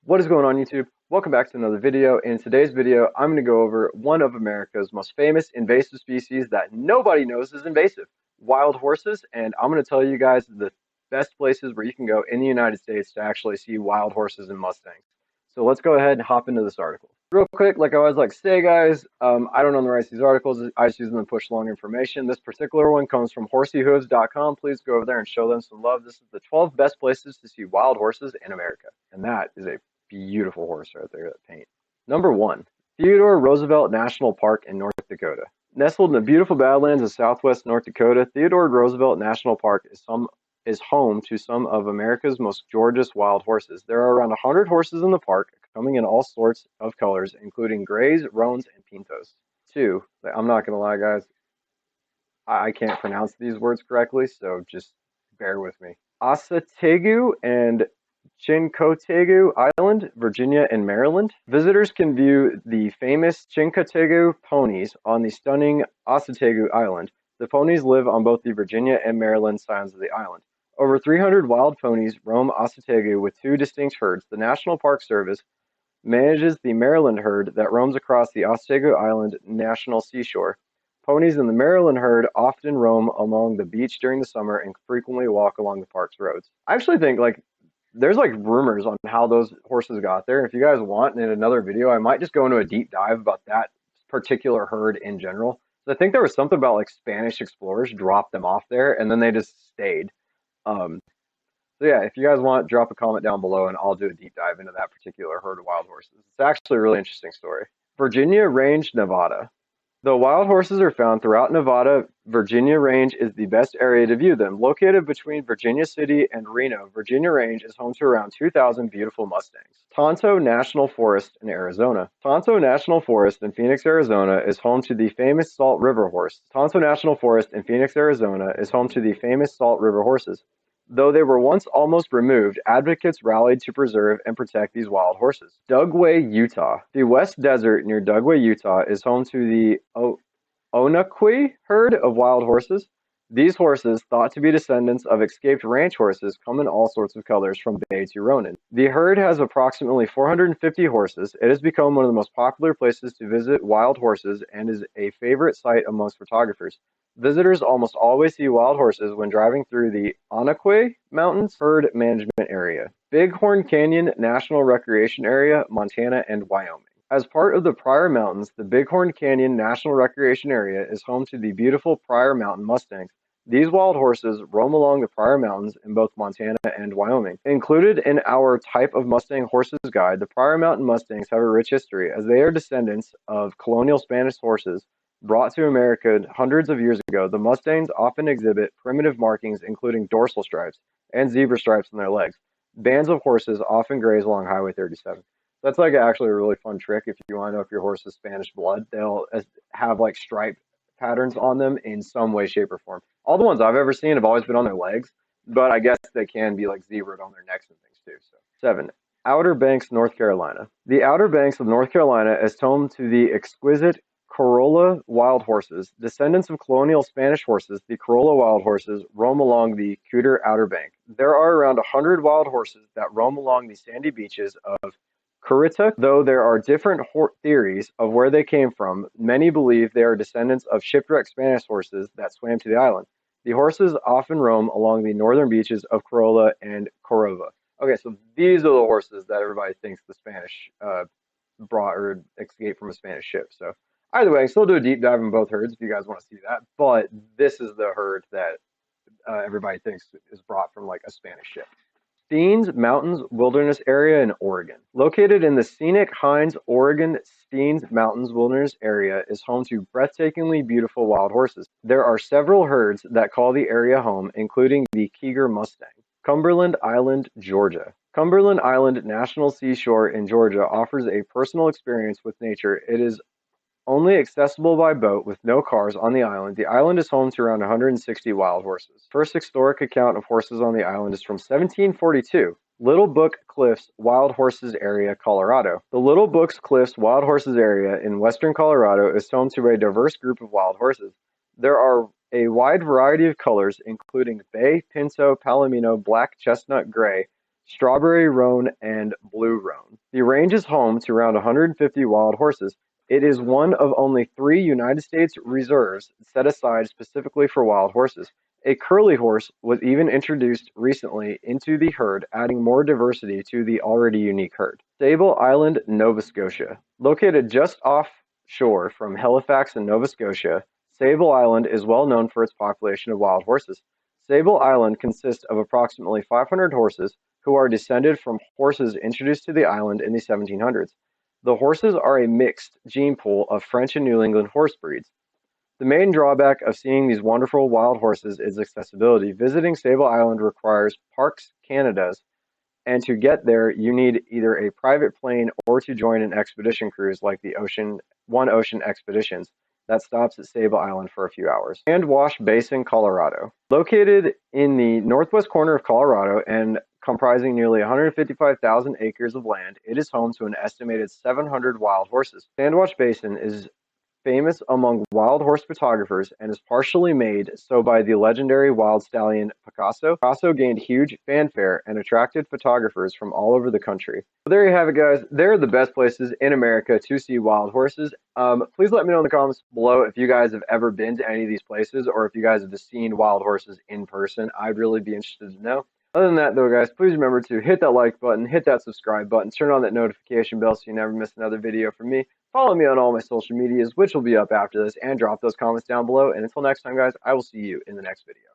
What is going on, YouTube? Welcome back to another video. In today's video, I'm going to go over one of America's most famous invasive species that nobody knows is invasive, wild horses, and I'm going to tell you guys the best places where you can go in the United States to actually see wild horses and mustangs. So let's go ahead and hop into this article. Real quick, like I always like to say, guys, I don't own the rights to these articles. I just use them to push along information. This particular one comes from horseyhooves.com. Please go over there and show them some love. This is the 12 best places to see wild horses in America, and that is a beautiful horse right there, that paint. Number 1, Theodore Roosevelt National Park in North Dakota. Nestled in the beautiful Badlands of southwest North Dakota, Theodore Roosevelt National Park is home to some of America's most gorgeous wild horses. There are around 100 horses in the park, coming in all sorts of colors, including grays, roans, and pintos. 2, I'm not going to lie, guys, I can't pronounce these words correctly, so just bear with me. Asategu and Chincoteague Island, Virginia and Maryland. Visitors can view the famous Chincoteague ponies on the stunning Asategu Island. The ponies live on both the Virginia and Maryland sides of the island. Over 300 wild ponies roam Asategu with 2 distinct herds. The National Park Service manages the Maryland herd that roams across the Asategu Island National Seashore. Ponies in the Maryland herd often roam along the beach during the summer and frequently walk along the park's roads. I actually think there's rumors on how those horses got there. If you guys want, in another video, I might just go into a deep dive about that particular herd in general. So I think there was something about Spanish explorers dropped them off there and then they just stayed. So yeah, if you guys want, drop a comment down below and I'll do a deep dive into that particular herd of wild horses. It's actually a really interesting story. Virginia Range, Nevada. Though wild horses are found throughout Nevada, Virginia Range is the best area to view them. Located between Virginia City and Reno, Virginia Range is home to around 2,000 beautiful Mustangs. Tonto National Forest in Arizona. Tonto National Forest in Phoenix, Arizona is home to the famous Salt River horse. Tonto National Forest in Phoenix, Arizona is home to the famous Salt River horses. Though they were once almost removed, advocates rallied to preserve and protect these wild horses. Dugway, Utah. The West Desert near Dugway, Utah is home to the Onaqui herd of wild horses. These horses, thought to be descendants of escaped ranch horses, come in all sorts of colors from bay to ronin. The herd has approximately 450 horses. It has become one of the most popular places to visit wild horses and is a favorite site amongst photographers. Visitors almost always see wild horses when driving through the Onaqui Mountains Herd Management Area. Bighorn Canyon National Recreation Area, Montana and Wyoming. As part of the Pryor Mountains, the Bighorn Canyon National Recreation Area is home to the beautiful Pryor Mountain Mustangs. These wild horses roam along the Pryor Mountains in both Montana and Wyoming. Included in our Type of Mustang Horses guide, the Pryor Mountain Mustangs have a rich history, as they are descendants of colonial Spanish horses brought to America hundreds of years ago. The Mustangs often exhibit primitive markings, including dorsal stripes and zebra stripes on their legs. Bands of horses often graze along Highway 37. That's actually a really fun trick. If you want to know if your horse is Spanish blood, they'll have stripe patterns on them in some way, shape, or form. All the ones I've ever seen have always been on their legs, but I guess they can be zebraed on their necks and things too. So 7. Outer Banks, North Carolina. The Outer Banks of North Carolina is home to the exquisite Corolla wild horses. Descendants of colonial Spanish horses, the Corolla wild horses roam along the Cooter Outer Bank. There are around 100 wild horses that roam along the sandy beaches of Currituck. Though there are different theories of where they came from, many believe they are descendants of shipwrecked Spanish horses that swam to the island. The horses often roam along the northern beaches of Corolla and Corova. Okay, so these are the horses that everybody thinks the Spanish brought or escaped from a Spanish ship. So either way, I still do a deep dive in both herds if you guys want to see that. But this is the herd that everybody thinks is brought from a Spanish ship. Steens Mountains Wilderness Area in Oregon. Located in the scenic Hines, Oregon, Steens Mountains Wilderness Area is home to breathtakingly beautiful wild horses. There are several herds that call the area home, including the Keeger Mustang. Cumberland Island, Georgia. Cumberland Island National Seashore in Georgia offers a personal experience with nature. It is only accessible by boat with no cars on the island. The island is home to around 160 wild horses. First historic account of horses on the island is from 1742. Little Book Cliffs Wild Horses Area, Colorado. The Little Book Cliffs Wild Horses Area in western Colorado is home to a diverse group of wild horses. There are a wide variety of colors, including bay, pinto, palomino, black, chestnut, gray, strawberry roan, and blue roan. The range is home to around 150 wild horses. It is one of only 3 United States reserves set aside specifically for wild horses. A curly horse was even introduced recently into the herd, adding more diversity to the already unique herd. Sable Island, Nova Scotia. Located just offshore from Halifax in Nova Scotia, Sable Island is well known for its population of wild horses. Sable Island consists of approximately 500 horses who are descended from horses introduced to the island in the 1700s. The horses are a mixed gene pool of French and New England horse breeds. The main drawback of seeing these wonderful wild horses is accessibility. Visiting Sable Island requires Parks Canada's, and to get there, you need either a private plane or to join an expedition cruise like the One Ocean Expeditions that stops at Sable Island for a few hours. Sandwash Basin, Colorado. Located in the northwest corner of Colorado and comprising nearly 155,000 acres of land, it is home to an estimated 700 wild horses. Sandwash Basin is famous among wild horse photographers and is partially made so by the legendary wild stallion Picasso. Picasso gained huge fanfare and attracted photographers from all over the country. So there you have it, guys. They're the best places in America to see wild horses. Please let me know in the comments below if you guys have ever been to any of these places or if you guys have just seen wild horses in person. I'd really be interested to know. Other than that, though, guys, please remember to hit that like button, hit that subscribe button, turn on that notification bell so you never miss another video from me. Follow me on all my social medias, which will be up after this, and drop those comments down below. And until next time, guys, I will see you in the next video.